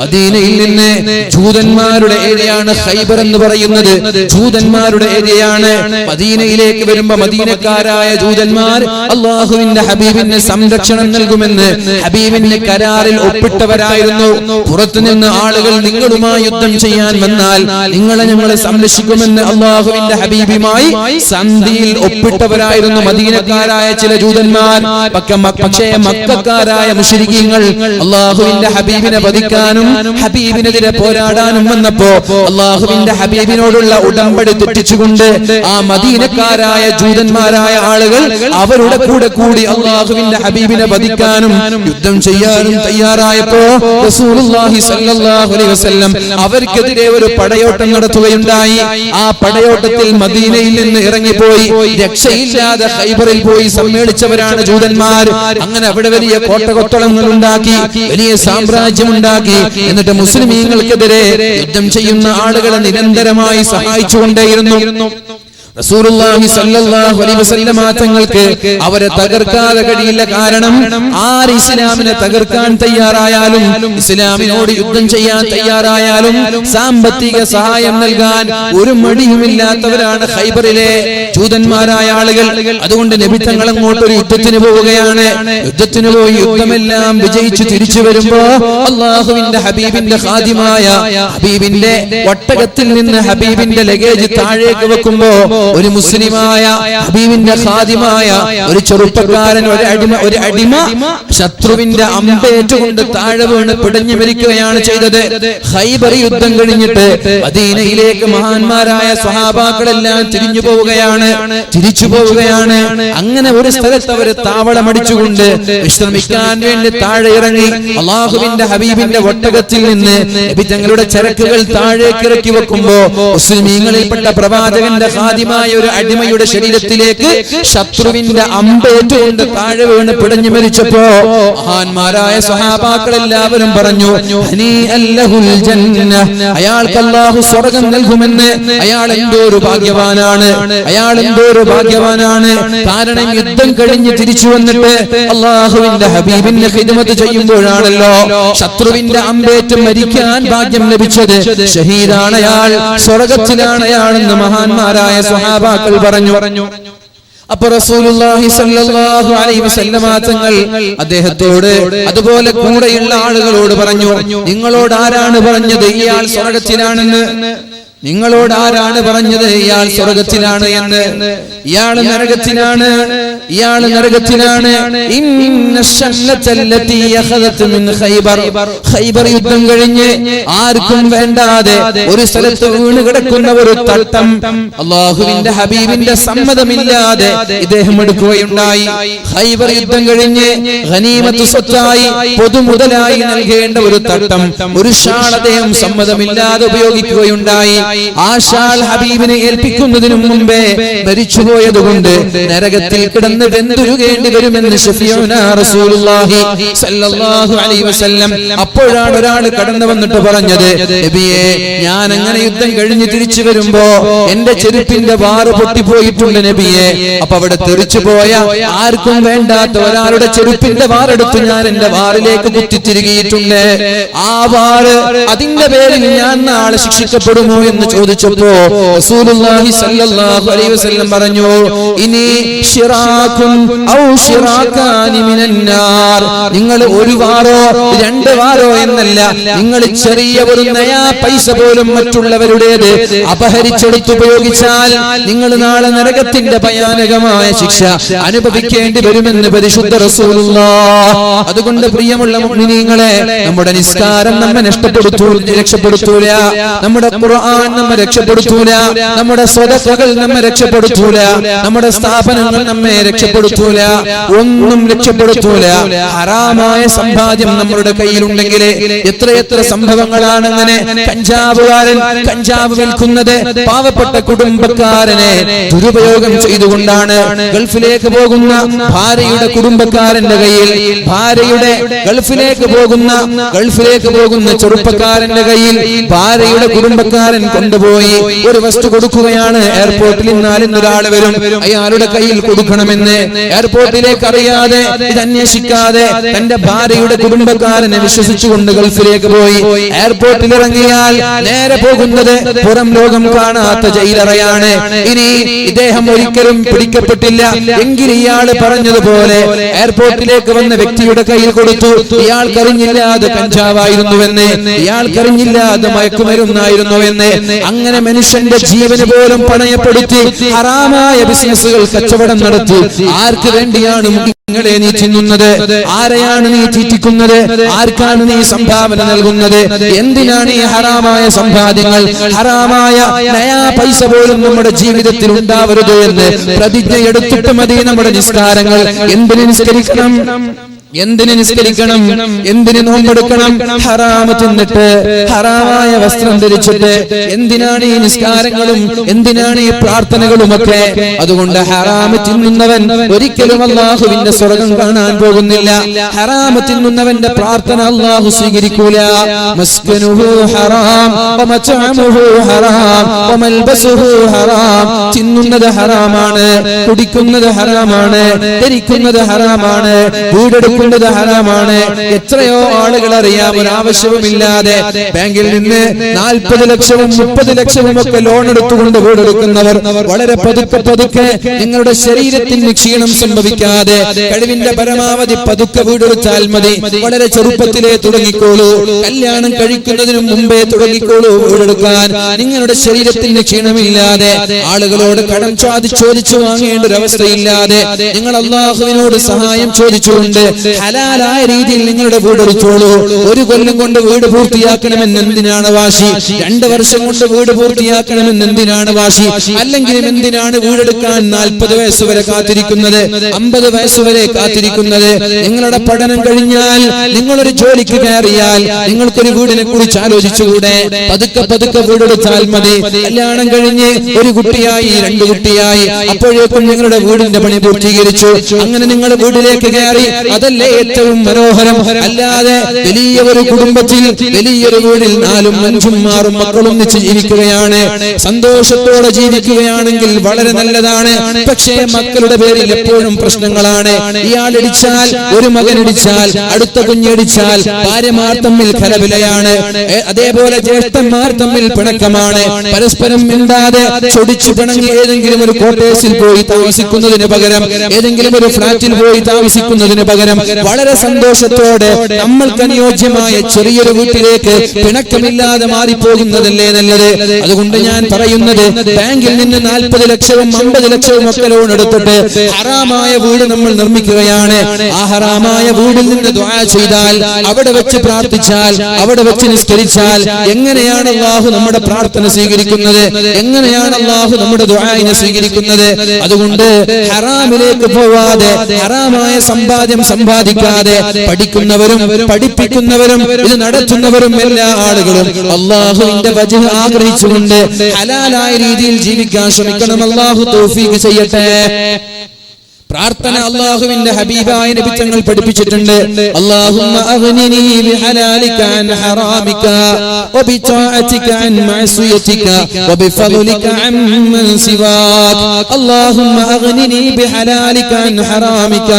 മദീനയിൽ നിന്ന് ജൂതന്മാരുടെ ഏരിയയാണ് ഖൈബർ എന്ന് പറയുന്നത്. ജൂതന്മാരുടെ ഏരിയയാണ്. മദീനയിലേക്ക് വരുമ്പോൾ മദീനക്കാരായ ജൂതന്മാർ അല്ലാഹുവിന്റെ ഹബീബിന് സംരക്ഷണം നൽകുമെന്ന് ഹബീബിന്റെ കരാറിൽ ഒപ്പിട്ടവരായിരുന്നു. പുറത്തുനിന്ന് ആളുകൾ നിങ്ങളുമായി യുദ്ധം ചെയ്യാൻ വന്നാൽ നിങ്ങളെ ഞങ്ങൾ സംരക്ഷിക്കുമെന്ന് അല്ലാഹുവിന്റെ ഹബീബുമായി സന്ധിയിൽ ഒപ്പിട്ടവരായിരുന്നു മദീനക്കാരായ ചില ജൂതന്മാർ. പക്ഷേ മക്കക്കാരായ മുശ്രിക്കീങ്ങൾ അല്ലാഹുവിന്റെ ഹബീബിനെ വധിക്കാനും ഹബീബിനെതിരെ പോരാടാനും വന്നപ്പോ അല്ലാഹുവിന്റെ ഹബീബിനോടുള്ള ഉടമ്പടി തെറ്റിച്ചുകൊണ്ട് ആ മദീനക്കാരായ ജൂതന്മാരായ ആളുകൾ അവരുടെ കൂടെ കൂടി അല്ലാഹുവിന്റെ ഹബീബിനെ വധിക്കാനും യുദ്ധം ചെയ്യാനും തയ്യാറായപ്പോ റസൂലുള്ളാഹി സ്വല്ലല്ലാഹു അലൈഹി വസല്ലം അവർക്കെതിരെ ഒരു പടയോട്ടം നടത്തുകയുണ്ടായി. ആ പടയോട്ടത്തിൽ മദീനയിൽ നിന്ന് ഇറങ്ങിപ്പോയി രക്ഷയില്ലാതെ ഖൈബറിൽ പോയി സമ്മേളിച്ചവരാണ് ജൂതന്മാർ. അങ്ങനെ അവിടെ വലിയ കോട്ടകൊത്തളങ്ങൾ ഉണ്ടാക്കി, വലിയ സാമ്രാജ്യം ഉണ്ടാക്കി. എന്നിട്ട് മുസ്ലിമീങ്ങൾക്കെതിരെ യുദ്ധം ചെയ്യുന്ന ആളുകളെ നിരന്തരമായി സഹായിച്ചുകൊണ്ടേയിരുന്നു. റസൂലുള്ളാഹി സ്വല്ലല്ലാഹു അലൈഹി വസല്ലം തങ്ങൾക്ക് അവരെ തകർക്കാതെ കഴിയില്ല. കാരണം ആര് ഇസ്ലാമിനെ തകർക്കാൻ തയ്യാറായാലും, ഇസ്ലാമിനോട് യുദ്ധം ചെയ്യാൻ തയ്യാറായാലും സാമ്പത്തിക സഹായം നൽകാൻ ഒരു മടിയുമില്ലാത്തവരാണ് ഖൈബറിലെ ജൂതന്മാരായ ആളുകൾ. അതുകൊണ്ട് നബി തങ്ങൾ അങ്ങോട്ട് ഒരു യുദ്ധത്തിന് പോവുകയാണ്. യുദ്ധത്തിന് പോയി യുദ്ധമെല്ലാം വിജയിച്ചു തിരിച്ചു വരുമ്പോ അല്ലാഹുവിന്റെ ഹബീബിന്റെ ഖാദിമായ ഹബീബിന്റെ ഒട്ടകത്തിൽ നിന്ന് ഹബീബിന്റെ ലഗേജ് താഴേക്ക് വെക്കുമ്പോ ഒരു മുസ്ലിമായ ഹബീബിന്റെ ഖാദിമായ ഒരു ചെറുപ്പക്കാരൻ, ഒരു അടിമ ശത്രുവിന്റെ അമ്പേറ്റുകൊണ്ട് താഴെ വീണ് പിടഞ്ഞു മരിക്കുകയാണ് ചെയ്തത്. ഖൈബർ യുദ്ധം കഴിഞ്ഞിട്ട് മദീനയിലേക്ക് മഹാന്മാരായ സ്വഹാബാക്കളെല്ലാം തിരിച്ചു പോവുകയാണ്. അങ്ങനെ ഒരു സ്ഥലത്ത് അവർ താവളമടിച്ചുകൊണ്ട് വിശ്രമിക്കാൻ വേണ്ടി താഴെ ഇറങ്ങി. അല്ലാഹുവിന്റെ ഹബീബിന്റെ ഒട്ടകത്തിൽ നിന്ന് നബി തങ്ങളുടെ ചരക്കുകൾ താഴേക്ക് ഇറക്കി വെക്കുമ്പോ മുസ്ലിമീങ്ങളിൽപ്പെട്ട പ്രവാചകന്റെ ഖാദിമായ ഒരു അടിമയുടെ ശരീരത്തിലേക്ക് ശത്രുവിന്റെ അമ്പേറ്റുകൊണ്ട് താഴെ വീണ് പിടഞ്ഞു മരിച്ചപ്പോ മഹാന്മാരായ സ്വഹാബാക്കൾ എല്ലാവരും പറഞ്ഞു, അയാൾക്ക് അല്ലാഹു സ്വർഗ്ഗം നൽകുമെന്ന്. അയാൾ എന്തോ ഒരു ഭാഗ്യവാനാണ്. കാരണം യുദ്ധം കഴിഞ്ഞ് തിരിച്ചു വന്നിട്ട് അല്ലാഹുവിന്റെ ഹബീബിന്റെ ഖിദ്മത്ത് ചെയ്യുമ്പോഴാണല്ലോ ശത്രുവിന്റെ അമ്പേറ്റ് മരിക്കാൻ ഭാഗ്യം ലഭിച്ചത്. ഷഹീദാണ് അയാൾ, സ്വർഗ്ഗത്തിലാണ് അയാളെന്ന് മഹാന്മാരായ സ്വഹാബാക്കൾ പറഞ്ഞു. അപ്പൊ റസൂലുള്ളാഹി സ്വല്ലല്ലാഹു അലൈഹി വസല്ലം തങ്ങൾ അദ്ദേഹത്തോട് അതുപോലെ കൂടെയുള്ള ആളുകളോട് പറഞ്ഞു, നിങ്ങളോട് ആരാണ് പറഞ്ഞത് ഇയാൾ സ്വർഗ്ഗത്തിലാണെന്ന്? നിങ്ങളോട് ആരാണ് പറഞ്ഞത് ഇയാൾ സ്വർഗ്ഗത്തിലാണ് എന്ന്? ഇയാൾ നരകത്തിലാണ്. ഖൈബർ യുദ്ധം കഴിഞ്ഞ് ആർക്കും വേണ്ടാതെ ഒരു സ്ഥലത്ത് വീണ് കിടക്കുന്ന ഒരു തട്ടം അല്ലാഹുവിന്റെ ഹബീബിന്റെ സമ്മതമില്ലാതെ ഇദ്ദേഹം എടുക്കുകയുണ്ടായി. ഖൈബർ യുദ്ധം കഴിഞ്ഞ് ഗനീമത്ത് സ്വത്തായി പൊതുമുതലായി നൽകേണ്ട ഒരു തട്ടം, ഒരു ഷാൾ അദ്ദേഹം സമ്മതമില്ലാതെ ഉപയോഗിക്കുകയുണ്ടായി. ആ ഷാൾ ഹബീബിനെ ഏൽപ്പിക്കുന്നതിനു മുമ്പേ മരിച്ചുപോയതുകൊണ്ട് നരകത്തിൽ കിടന്ന് വെന്തുരുകേണ്ടി വരുമെന്ന് ശഫീഉനാ റസൂലുള്ളാഹി സ്വല്ലല്ലാഹു അലൈഹി വസല്ലം. അപ്പോഴാണ് ഒരാൾ കടന്നു വന്നിട്ട് പറഞ്ഞത്, നബിയേ, ഞാൻ അങ്ങനെ യുദ്ധം കഴിഞ്ഞ് തിരിച്ചു വരുമ്പോ എന്റെ ചെരുപ്പിന്റെ വാറ് പൊട്ടിപ്പോയിട്ടുണ്ട് നബിയേ. അപ്പൊ അവിടെ തെറിച്ചു പോയ ആർക്കും വേണ്ടാത്ത ഒരാളുടെ ചെരുപ്പിന്റെ വാറെടുത്ത് ഞാൻ എന്റെ വാറിലേക്ക് കുത്തിത്തിരുകിയിട്ടുണ്ട്. ആ വാറ്, അതിന്റെ പേരിൽ ഞാൻ നാളെ ശിക്ഷിക്കപ്പെടുമോ എന്ന് ചോദിച്ചപ്പോ റസൂലുള്ളാഹി സ്വല്ലല്ലാഹു അലൈഹി വസല്ലം പറഞ്ഞു, ഇനി ശിറാകുൻ ഔ ശിറാകാനി മിനന്നാർ. നിങ്ങൾ ഒരു വാറോ രണ്ട് വാറോ എന്നല്ല, നിങ്ങൾ ചെറിയ ഒരു നയാ പൈസ പോലും മറ്റുള്ളവരുടേത് അപഹരിച്ചെടുത്ത് ഉപയോഗിച്ചാൽ നിങ്ങൾ നാളെ നരകത്തിന്റെ ഭയാനകമായ ശിക്ഷ അനുഭവിക്കേണ്ടി വരുമെന്ന് പരിശുദ്ധ റസൂലുള്ളാഹ്. അതുകൊണ്ട് പ്രിയമുള്ള മുഅ്മിനീങ്ങളെ, നമ്മുടെ നിസ്കാരം നമ്മെ രക്ഷപ്പെടുത്തൂല, നമ്മുടെ ഖുർആൻ നമ്മെ രക്ഷപ്പെടുത്തൂല, നമ്മുടെ സ്വതക്കകൾ നമ്മെ രക്ഷപ്പെടുത്തൂല, നമ്മുടെ സ്ഥാപനങ്ങൾ നമ്മെ രക്ഷപ്പെടുത്തൂല, ഒന്നും രക്ഷപ്പെടുത്തൂല. ഹറാമായ സമ്പാദ്യം നമ്മുടെ കയ്യിലുണ്ടെങ്കിൽ എത്രയെത്ര സംഭവങ്ങളാണ് അങ്ങനെ. കഞ്ചാവുകാരൻ കഞ്ചാവ് വിൽക്കുന്നത് പാവപ്പെട്ട കുടുംബക്കാരനെ ദുരുപയോഗം ചെയ്തുകൊണ്ടാണ്. ഗൾഫിലേക്ക് പോകുന്ന ഭാര്യയുടെ കുടുംബക്കാരന്റെ കയ്യിൽ, ഭാര്യയുടെ ഗൾഫിലേക്ക് പോകുന്ന ചെറുപ്പക്കാരന്റെ കയ്യിൽ ഭാര്യയുടെ കുടുംബക്കാരൻ കൊണ്ടുപോയി ഒരു വസ്തു കൊടുക്കുകയാണ്. എയർപോർട്ടിൽ ഇന്നൊരാള് വരും, അയാളുടെ കയ്യിൽ കൊടുക്കണമെന്ന്. എയർപോർട്ടിലേക്ക് അറിയാതെ, ഇത് അന്വേഷിക്കാതെ തന്റെ ഭാര്യയുടെ കുടുംബക്കാരനെ വിശ്വസിച്ചുകൊണ്ട് ഗൾഫിലേക്ക് പോയി. എയർപോർട്ടിൽ ഇറങ്ങിയാൽ നേരെ പോകുന്നത് പുറം ലോകം കാണാത്ത ജയിലറയാണ്. ഇനി ഇദ്ദേഹം ഒരിക്കലും പിടിക്കപ്പെട്ടില്ല എങ്കിൽ ഇയാൾ പറഞ്ഞതുപോലെ എയർപോർട്ടിലേക്ക് വന്ന വ്യക്തിയുടെ കയ്യിൽ കൊടുത്തു. ഇയാൾക്കറിഞ്ഞില്ല അത് കഞ്ചാവായിരുന്നുവെന്ന്, ഇയാൾക്കറിഞ്ഞില്ല അത് മയക്കുമരുന്നായിരുന്നുവെന്ന്. അങ്ങനെ മനുഷ്യന്റെ ജീവന് പോലും പണയപ്പെടുത്തി ഹറാമായ ബിസിനസ്സുകൾ കച്ചവടം നടത്തി. ആർക്ക് വേണ്ടിയാണ് നിങ്ങളെ നീ തിന്നുന്നത്? ആരെയാണ് നീ തീറ്റിക്കുന്നത്? ആർക്കാണ് നീ സംഭാവന നൽകുന്നത്? എന്തിനാണ് ഈ ഹറാമായ സമ്പാദ്യങ്ങൾ, ഹറാമായ നയാ പൈസ പോലും നമ്മുടെ ജീവിതത്തിൽ ഉണ്ടാവരുത് എന്ന് പ്രതിജ്ഞ എടുത്തിട്ട് മതി നമ്മുടെ നിസ്കാരങ്ങൾ. എന്തിന് നിസ്കരിക്കണം? എന്തിന് നിസ്കരിക്കണം? എന്തിന് നോമ്പെടുക്കണം? ഹറാമ് തിന്നിട്ട്, ഹറാമായ വസ്ത്രം ധരിച്ചിട്ട് എന്തിനാണ് ഈ നിസ്കാരങ്ങളും, എന്തിനാണ് ഈ പ്രാർത്ഥനകളുമൊക്കെ? അതുകൊണ്ട് ഹറാമ് തിന്നുന്നവൻ ഒരിക്കലും അല്ലാഹുവിന്റെ സ്വർഗ്ഗം കാണാൻ പോകുന്നില്ല. ഹറാമ് തിന്നുന്നവന്റെ പ്രാർത്ഥന അല്ലാഹു സ്വീകരിക്കൂല. മസ്കനുഹു ഹറാം വമത്അമുഹു ഹറാം വമൽബസുഹു ഹറാം. തിന്നുന്നത് ഹറാമാണ്, കുടിക്കുന്നത് ഹറാമാണ്, ധരിക്കുന്നത് ഹറാമാണ്, വീടെടുക്കുന്നത് ഹറാമാണ്. എത്രയോ ആളുകൾ അറിയാം, ഒരാവശ്യവുമില്ലാതെ ബാങ്കിൽ നിന്ന് 40 ലക്ഷവും 30 ലക്ഷവും ഒക്കെ ലോൺ എടുത്തുകൊണ്ട് വീടെടുക്കുന്നവർ. വളരെ പതുക്കെ പതുക്കെ നിങ്ങളുടെ ശരീരത്തിന് ക്ഷീണം സംഭവിക്കാതെ കഴിവിന്റെ പരമാവധി പതുക്കെ വീടെടുത്താൽ മതി. വളരെ ചെറുപ്പത്തിലേ തുടങ്ങിക്കോളൂ, കല്യാണം കഴിക്കുന്നതിന് മുമ്പേ തുടങ്ങിക്കോളൂ വീടെടുക്കാൻ. നിങ്ങളുടെ ശരീരത്തിന് ക്ഷീണമില്ലാതെ, ആളുകളോട് കടം ചോദിച്ചു വാങ്ങേണ്ട ഒരവസ്ഥയില്ലാതെ, നിങ്ങൾ അല്ലാഹുവിനോട് സഹായം ചോദിച്ചുകൊണ്ട് ഹലാലായ രീതിയിൽ നിങ്ങളുടെ വീടെടുത്തോളൂ. 1 കൊല്ലം കൊണ്ട് വീട് പൂർത്തിയാക്കണമെന്ന് എന്തിനാണ് വാശി? 2 വർഷം കൊണ്ട് വീട് പൂർത്തിയാക്കണമെന്ന് എന്തിനാണ് വാശി? അല്ലെങ്കിലും എന്തിനാണ് വീടെടുക്കാൻ 40 വയസ്സ് വരെ കാത്തിരിക്കുന്നത്, 50 വയസ്സ് വരെ കാത്തിരിക്കുന്നത്? നിങ്ങളുടെ പഠനം കഴിഞ്ഞാൽ, നിങ്ങളൊരു ജോലിക്ക് കയറിയാൽ നിങ്ങൾക്കൊരു വീടിനെ കുറിച്ച് ആലോചിച്ചുകൂടെ? പതുക്കെ പതുക്കെ വീടെടുത്താൽ മതി. കല്യാണം കഴിഞ്ഞ് 1 കുട്ടിയായി, 2 കുട്ടിയായി, അപ്പോഴേക്കും നിങ്ങളുടെ വീടിന്റെ പണി പൂർത്തീകരിച്ചു. അങ്ങനെ നിങ്ങൾ വീട്ടിലേക്ക് കയറി. അതല്ലേ ഏറ്റവും മനോഹരം? അല്ലാതെ വലിയ ഒരു കുടുംബത്തിൽ, വലിയൊരു വീടിൽ 4ഉം 5ഉം 6ഉം മക്കളും ഒന്നിച്ച് ജീവിക്കുകയാണ്. സന്തോഷത്തോടെ ജീവിക്കുകയാണെങ്കിൽ വളരെ നല്ലതാണ്. പക്ഷേ മക്കളുടെ പേരിൽ എപ്പോഴും പ്രശ്നങ്ങളാണ്. ഇയാൾ ഇടിച്ചാൽ, ഒരു മകൻ ഇടിച്ചാൽ, അടുത്ത കുഞ്ഞിടിച്ചാൽ ഭാര്യമാർ തമ്മിൽ കലവിലയാണ്. അതേപോലെ ജ്യേഷ്ഠന്മാർ തമ്മിൽ പിണക്കമാണ്. പരസ്പരം മിണ്ടാതെ ചൊടിച്ചു പിണങ്ങി ഏതെങ്കിലും ഒരു ക്വാർട്ടേഴ്സിൽ പോയി താമസിക്കുന്നതിന് പകരം, ഏതെങ്കിലും ഒരു ഫ്ലാറ്റിൽ പോയി താമസിക്കുന്നതിന് പകരം വളരെ സന്തോഷത്തോടെ നമ്മൾക്ക് അനുയോജ്യമായ ചെറിയൊരു വീട്ടിലേക്ക് പിണക്കമില്ലാതെ മാറിപ്പോകുന്നതല്ലേ നല്ലത്? അതുകൊണ്ട് ഞാൻ പറയുന്നത്, ബാങ്കിൽ നിന്ന് 40 ലക്ഷവും 50 ലക്ഷവും ഒക്കെ ലോൺ എടുത്തിട്ട് ഹറാമായ വീട് നമ്മൾ നിർമ്മിക്കുകയാണ്. ആ ഹറാമായ വീടിൽ നിന്ന് ദുആ ചെയ്താൽ, അവിടെ വെച്ച് പ്രാർത്ഥിച്ചാൽ, അവിടെ വെച്ച് നിസ്കരിച്ചാൽ എങ്ങനെയാണ് അല്ലാഹു നമ്മുടെ പ്രാർത്ഥന സ്വീകരിക്കുന്നത്? എങ്ങനെയാണ് അല്ലാഹു നമ്മുടെ ദുആഇനെ സ്വീകരിക്കുന്നത്? അതുകൊണ്ട് ഹറാമിലേക്ക് പോവാതെ, ഹറാമായ സമ്പാദ്യം സമ്പാദിക്കാതെ, പഠിക്കുന്നവരും പഠിപ്പിക്കുന്നവരും ഇത് നടത്തുന്നവരും എല്ലാ ആളുകളും അല്ലാഹുവിന്റെ വജ്ഹ് ആഗ്രഹിച്ചുകൊണ്ട് ഹലാലായ രീതിയിൽ ജീവിക്കാൻ ശ്രമിക്കണം. അല്ലാഹു തൗഫീഖ് ചെയ്യട്ടെ. പ്രാർത്ഥന അല്ലാഹുവിന്റെ ഹബീബായ നബി തങ്ങൾ പഠിപ്പിച്ചിട്ടുണ്ട്. അല്ലാഹുമ്മ അഗ്നിനി ബിഹലാലിക അൻ ഹറാമിക വബിതാഅതിക അൻ മഅസിയതിക വബിഫദ്ലിക അമ്മൻ സിവാക. അല്ലാഹുമ്മ അഗ്നിനി ബിഹലാലിക അൻ ഹറാമിക.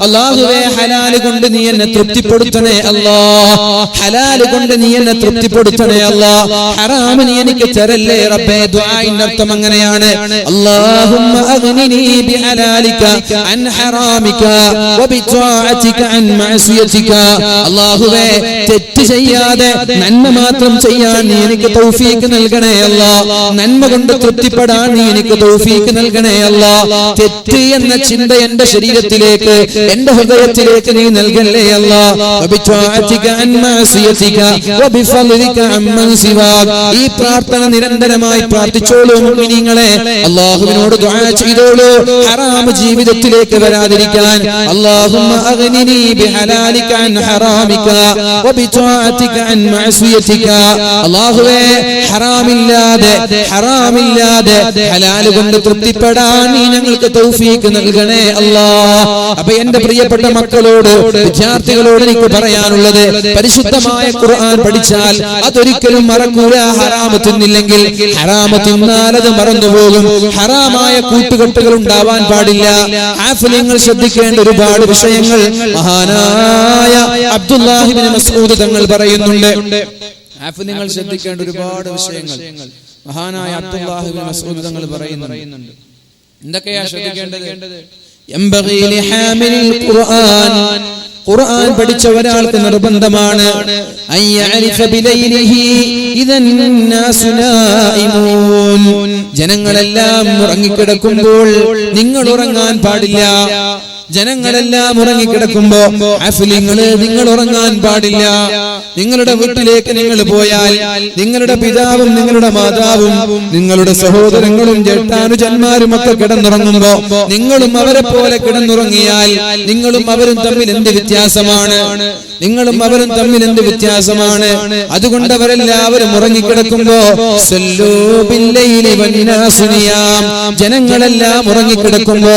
അല്ലാഹുവേ, ഹലാൽ കൊണ്ട് നീ എന്നെ തൃപ്തിപ്പെടുത്തണേ അല്ലാഹ്. ഹലാൽ കൊണ്ട് നീ എന്നെ തൃപ്തിപ്പെടുത്തണേ അല്ലാഹ്. ഹറാം നീ എനിക്ക് തരല്ലേ റബ്ബേ. ദുആഇന്റെ അർത്ഥം അങ്ങനെയാണ്. അല്ലാഹുമ്മ അഗ്നിനി ബിഹലാലിക അൻ ഹറാമിക വബിതാഅതിക അൻ മഅസിയതിക. അല്ലാഹുവേ, തെറ്റ് ചെയ്യാതെ നന്മ മാത്രം ചെയ്യാൻ നീ എനിക്ക് തൗഫീഖ് നൽകണേ അല്ലാഹ്. നന്മ കൊണ്ട് തൃപ്തിപ്പെടാൻ നീ എനിക്ക് തൗഫീഖ് നൽകണേ അല്ലാഹ്. തെറ്റ് എന്ന ചിന്ത എന്റെ ശരീരത്തിലേക്ക്, എന്റെ ഹൃദയത്തിലേക്ക് നീ നൽകല്ലേ അല്ലാഹ്. വബിതാഅതിക അൻ മഅസിയതിക വബിഫദ്ലിക അമ്മൻ സിവാക. ഈ പ്രാർത്ഥന നിരന്തരമായി പ്രാർത്ഥിച്ചോളൂ മുഅ്മിനീങ്ങളെ. അല്ലാഹുവിനോട് ദുആ ചെയ്തോളൂ. ഹറാം ജീവിതത്തിൽ തെറ്റിലേക്ക് വരാതിരിക്കാൻ അല്ലാഹുമ്മ അഗ്നിനി ബിഹലാലിക അൻ ഹറാമിക വബിതാഅതിക അൻ മഅസിയതിക. അല്ലാഹുവേ ഹറാമില്ലാതെ ഹലാൽ കൊണ്ട് തൃപ്തിപ്പെടാൻ നീ ഞങ്ങൾക്ക് തൗഫീഖ് നൽകണേ അല്ലാഹ്. അപ്പോൾ എൻ്റെ പ്രിയപ്പെട്ട മക്കളോട്, വിദ്യാർത്ഥികളോട് എനിക്ക് പറയാനുള്ളത്, പരിശുദ്ധമായ ഖുർആൻ പഠിച്ചാൽ അതൊരിക്കലും മറക്കൂല. ഹറാമ തിന്നില്ലെങ്കിൽ, ഹറാമ തിന്നാൽ അത് മറന്നുപോകും. ഹറാമായ കൂട്ടുകെട്ടുകൾ ഉണ്ടാവാൻ പാടില്ല. ഹാഫിലിങ്ങൾ ശ്രദ്ധിക്കേണ്ട ഒരുപാട് വിഷയങ്ങൾ മഹാനായ അബ്ദുല്ലാഹി ഇബ്നു മസ്ഊദ് തങ്ങൾ പറയുന്നുണ്ട്. ഹാഫിലിങ്ങൾ ശ്രദ്ധിക്കേണ്ട ഒരുപാട് വിഷയങ്ങൾ മഹാനായ അബ്ദുല്ലാഹി ഇബ്നു മസ്ഊദ് തങ്ങൾ പറയുന്നുണ്ട്. എന്തൊക്കെയാ ശ്രദ്ധിക്കേണ്ടത്? യംബഗി ലിഹാമിലിൽ ഖുർആൻ, ഖുർആൻ പഠിച്ച ഒരാൾക്ക് നിർബന്ധമാണ് അയ്യഅരിഫ ബിലൈലിഹി ഇദൻ നാസു നായിമൂൻ, ജനങ്ങളെല്ലാം ഉറങ്ങിക്കിടക്കുമ്പോൾ നിങ്ങൾ ഉറങ്ങാൻ പാടില്ല. ജനങ്ങളെല്ലാം ഉറങ്ങിക്കിടക്കുമ്പോ നിങ്ങൾ ഉറങ്ങാൻ പാടില്ല. നിങ്ങളുടെ വീട്ടിലേക്ക് നിങ്ങൾ പോയാൽ നിങ്ങളുടെ പിതാവും നിങ്ങളുടെ മാതാവും നിങ്ങളുടെ സഹോദരങ്ങളും ജേഷ്ഠാനുജന്മാരും ഒക്കെ കിടന്നുറങ്ങുമ്പോ നിങ്ങളും അവരെ പോലെ കിടന്നുറങ്ങിയാൽ നിങ്ങളും അവരും തമ്മിൽ എന്ത് വ്യത്യാസമാണ്? അതുകൊണ്ട് അവരെല്ലാവരും ഉറങ്ങിക്കിടക്കുമ്പോ ജനങ്ങളെല്ലാം ഉറങ്ങിക്കിടക്കുമ്പോ,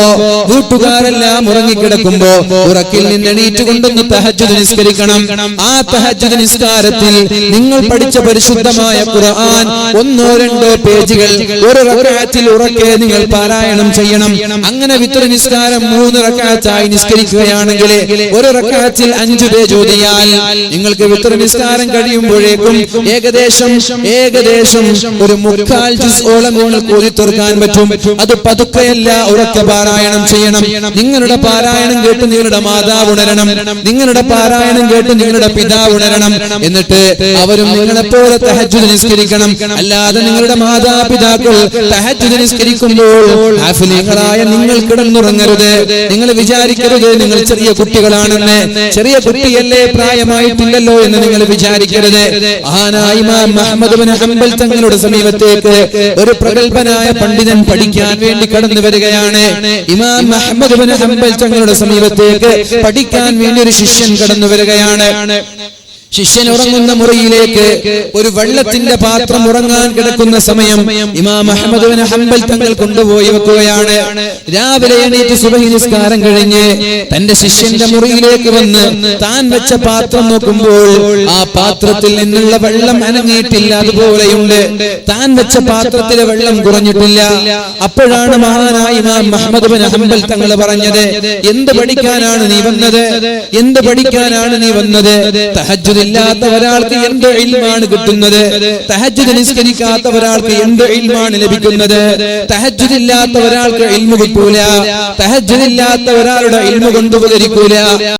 വീട്ടുകാരെല്ലാം ഉറങ്ങിക്കിടക്കുമ്പോ ഉറക്കിൽ നിന്ന് എണീറ്റ് കൊണ്ടൊന്ന് തഹജ്ജുദ് നിസ്കരിക്കണം. ആ തഹജ്ജുദ് നിസ്കാരത്തിൽ നിങ്ങൾ പഠിച്ച പരിശുദ്ധമായ ഖുർആൻ 1-2 പേജുകൾ ഒരു റക്അത്തിൽ ഉറക്കെ നിങ്ങൾ പാരായണം ചെയ്യണം. അങ്ങനെ വിത്ർ നിസ്കാരം 3 റക്അത്തായി നിസ്കരിക്കുകയാണെങ്കിൽ ഒരു റക്അത്തിൽ 5 പേജ് ഓതിയാൽ നിങ്ങൾക്ക് വിത്ർ നിസ്കാരം കഴിയുമ്പോഴേക്കും ഏകദേശം ഒരു 3/4 ജുസ്ഓളം നിങ്ങൾക്ക് ഓതി തീർക്കാൻ പറ്റും. അത് പതുക്കെയല്ല, ഉറക്കെ പാരായണം ചെയ്യണം. നിങ്ങളുടെ പാരായണം കേട്ട് നിങ്ങളുടെ മാതാവ് ഉണരണം, നിങ്ങളുടെ പാരായണം കേട്ട് നിങ്ങളുടെ പിതാവ് ഉണരണം. എന്നിട്ട് അവരും നിങ്ങളെപ്പോലെ തഹജ്ജുദ് നിസ്കരിക്കണം. അല്ലാതെ നിങ്ങളുടെ മാതാപിതാക്കൾ തഹജ്ജുദ് നിസ്കരിക്കുമ്പോൾ ഹാഫിലികളായ നിങ്ങൾ കിടന്നുറങ്ങരുത്. നിങ്ങൾ വിചാരിക്കരുത് നിങ്ങൾ ചെറിയ കുട്ടികളാണെന്ന്. ചെറിയ കുട്ടിയല്ലേ, പ്രായമായിട്ടില്ലല്ലോ എന്ന് നിങ്ങൾ വിചാരിക്കരുത്. മഹാനായ ഇമാം അഹ്മദ് ഇബ്നു ഹംബൽ തങ്ങളുടെ സമീപത്തേക്ക് ഒരു പ്രഗൽഭനായ പണ്ഡിതൻ പഠിക്കാൻ വേണ്ടി കടന്നു വരികയാണ്. ഇമാം അഹ്മദ് ഇബ്നു ഹംബൽ തങ്ങളുടെ സമീപത്തേക്ക് പഠിക്കാൻ വേണ്ടി ഒരു ശിഷ്യൻ കടന്നു വരികയാണ്. ശിഷ്യൻ ഉറങ്ങുന്ന മുറിയിലേക്ക് ഒരു വെള്ളത്തിന്റെ പാത്രം ഉറങ്ങാൻ കിടക്കുന്ന സമയം ഇമാം അഹ്മദ് ഇബ്നു ഹംബൽ തങ്ങൾ കൊണ്ടുപോയി വെക്കുകയാണ്. രാവിലെ എണീറ്റ് സുബഹി നിസ്കാരം കഴിഞ്ഞ് തന്റെ ശിഷ്യന്റെ മുറിയിലേക്ക് വന്ന് താൻ വെച്ച പാത്രം നോക്കുമ്പോൾ ആ പാത്രത്തിൽ നിന്നുള്ള വെള്ളം അനങ്ങിയിട്ടില്ല, അതുപോലെയുണ്ട്. താൻ വെച്ച പാത്രത്തിലെ വെള്ളം കുറഞ്ഞിട്ടില്ല. അപ്പോഴാണ് മഹാനായ ഇമാം അഹ്മദ് ഇബ്നു ഹംബൽ തങ്ങൾ പറഞ്ഞത്, എന്ത് പഠിക്കാനാണ് നീ വന്നത്? തഹജ്ജുദ് ഇല്ലാത്ത ഒരാൾക്ക് എന്ത് ഇൽമാണ് കിട്ടുന്നത്? തഹജ്ജുദ് നിസ്കരിക്കാത്ത ഒരാൾക്ക് എന്ത് ഇൽമാണ് ലഭിക്കുന്നത്? തഹജ്ജുദ് ഇല്ലാത്ത ഒരാൾക്ക് ഇൽമു കിട്ടൂല. തഹജ്ജുദ് ഇല്ലാത്ത ഒരാളുടെ ഇൽമു കൊണ്ട് ഉപകരിക്കൂല.